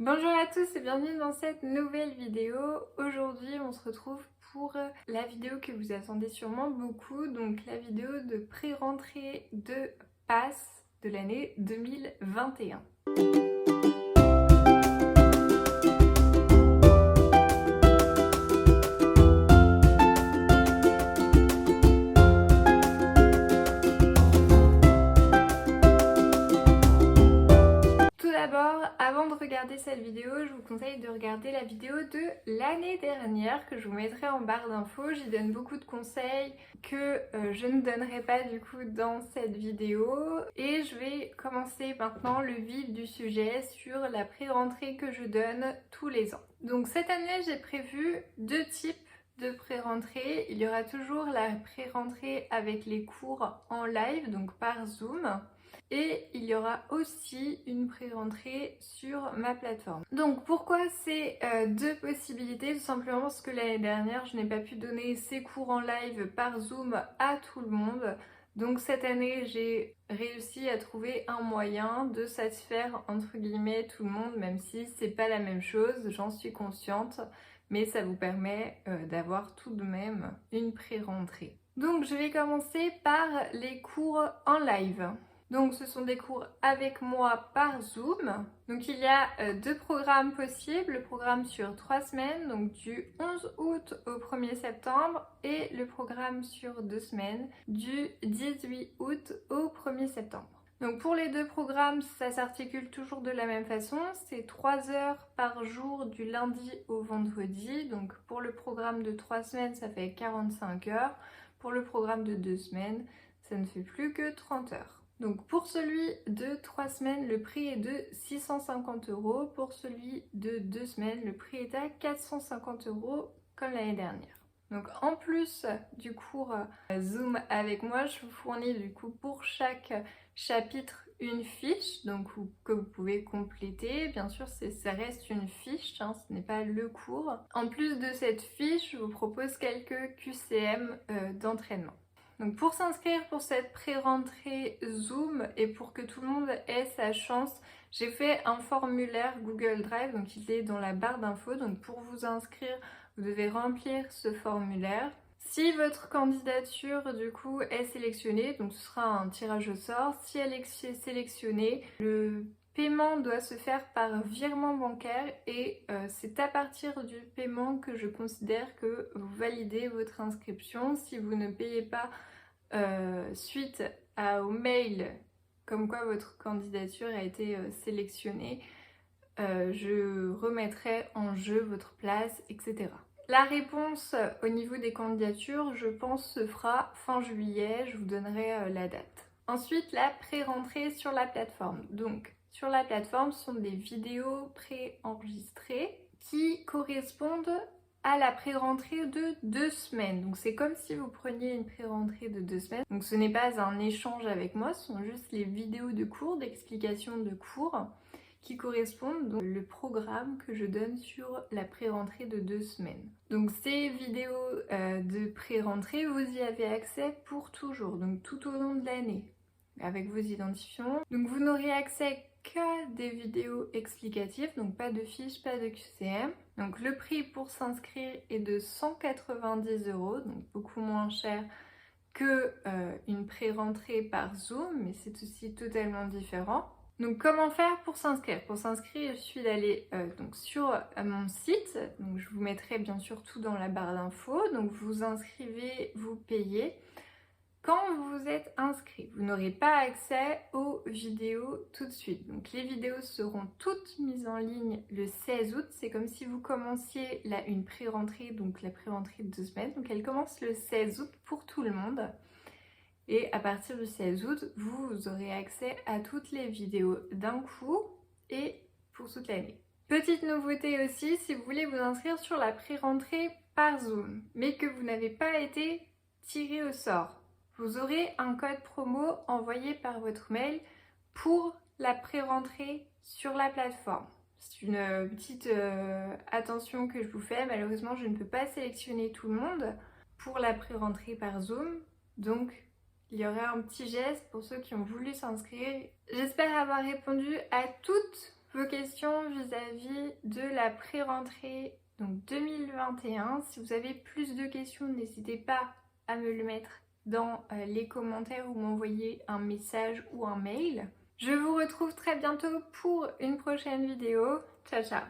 Bonjour à tous et bienvenue dans cette nouvelle vidéo. Aujourd'hui on se retrouve pour la vidéo que vous attendez sûrement beaucoup, donc la vidéo de pré-rentrée de PASS de l'année 2021. D'abord, avant de regarder cette vidéo, je vous conseille de regarder la vidéo de l'année dernière que je vous mettrai en barre d'infos. J'y donne beaucoup de conseils que je ne donnerai pas du coup dans cette vidéo. Et je vais commencer maintenant le vif du sujet sur la pré-rentrée que je donne tous les ans. Donc cette année, j'ai prévu deux types de pré-rentrée. Il y aura toujours la pré-rentrée avec les cours en live, donc par Zoom. Et il y aura aussi une pré-rentrée sur ma plateforme. Donc pourquoi ces deux possibilités? Tout simplement parce que l'année dernière, je n'ai pas pu donner ces cours en live par Zoom à tout le monde. Donc cette année, j'ai réussi à trouver un moyen de satisfaire entre guillemets tout le monde, même si c'est pas la même chose, j'en suis consciente, mais ça vous permet d'avoir tout de même une pré-rentrée. Donc je vais commencer par les cours en live. Donc ce sont des cours avec moi par Zoom. Donc il y a deux programmes possibles, le programme sur 3 semaines, donc du 11 août au 1er septembre, et le programme sur 2 semaines, du 18 août au 1er septembre. Donc pour les deux programmes, ça s'articule toujours de la même façon, c'est 3 heures par jour du lundi au vendredi. Donc pour le programme de 3 semaines, ça fait 45 heures. Pour le programme de 2 semaines, ça ne fait plus que 30 heures. Donc pour celui de 3 semaines, le prix est de 650 €. Pour celui de 2 semaines, le prix est à 450 € comme l'année dernière. Donc en plus du cours Zoom avec moi, je vous fournis du coup pour chaque chapitre une fiche donc que vous pouvez compléter. Bien sûr, ça reste une fiche, hein, ce n'est pas le cours. En plus de cette fiche, je vous propose quelques QCM d'entraînement. Donc pour s'inscrire pour cette pré-rentrée Zoom et pour que tout le monde ait sa chance, j'ai fait un formulaire Google Drive, donc il est dans la barre d'infos. Donc pour vous inscrire, vous devez remplir ce formulaire. Si votre candidature du coup est sélectionnée, donc ce sera un tirage au sort. Si elle est sélectionnée, le paiement doit se faire par virement bancaire et c'est à partir du paiement que je considère que vous validez votre inscription. Si vous ne payez pas suite au mail comme quoi votre candidature a été sélectionnée, je remettrai en jeu votre place, etc. La réponse au niveau des candidatures, je pense, se fera fin juillet, je vous donnerai la date. Ensuite, la pré-rentrée sur la plateforme. Donc, sur la plateforme, ce sont des vidéos pré-enregistrées qui correspondent à la pré-rentrée de 2 semaines. Donc c'est comme si vous preniez une pré-rentrée de 2 semaines. Donc ce n'est pas un échange avec moi, ce sont juste les vidéos de cours, d'explications de cours qui correspondent donc le programme que je donne sur la pré-rentrée de 2 semaines. Donc ces vidéos de pré-rentrée, vous y avez accès pour toujours, donc tout au long de l'année, avec vos identifiants. Donc vous n'aurez accès qu'à des vidéos explicatives, donc pas de fiches, pas de QCM. Donc le prix pour s'inscrire est de 190 €, donc beaucoup moins cher que une pré-rentrée par Zoom, mais c'est aussi totalement différent. Donc comment faire pour s'inscrire? Pour s'inscrire, il suffit d'aller donc sur mon site, donc je vous mettrai bien sûr tout dans la barre d'infos. Donc vous vous inscrivez, vous payez. Quand vous êtes inscrit, vous n'aurez pas accès aux vidéos tout de suite. Donc les vidéos seront toutes mises en ligne le 16 août. C'est comme si vous commenciez une pré-rentrée, donc la pré-rentrée de 2 semaines. Donc elle commence le 16 août pour tout le monde. Et à partir du 16 août, vous aurez accès à toutes les vidéos d'un coup et pour toute l'année. Petite nouveauté aussi, si vous voulez vous inscrire sur la pré-rentrée par Zoom, mais que vous n'avez pas été tiré au sort, vous aurez un code promo envoyé par votre mail pour la pré-rentrée sur la plateforme. C'est une petite attention que je vous fais. Malheureusement, je ne peux pas sélectionner tout le monde pour la pré-rentrée par Zoom. Donc, il y aura un petit geste pour ceux qui ont voulu s'inscrire. J'espère avoir répondu à toutes vos questions vis-à-vis de la pré-rentrée donc 2021. Si vous avez plus de questions, n'hésitez pas à me le mettre dans les commentaires ou m'envoyer un message ou un mail. Je vous retrouve très bientôt pour une prochaine vidéo. Ciao ciao!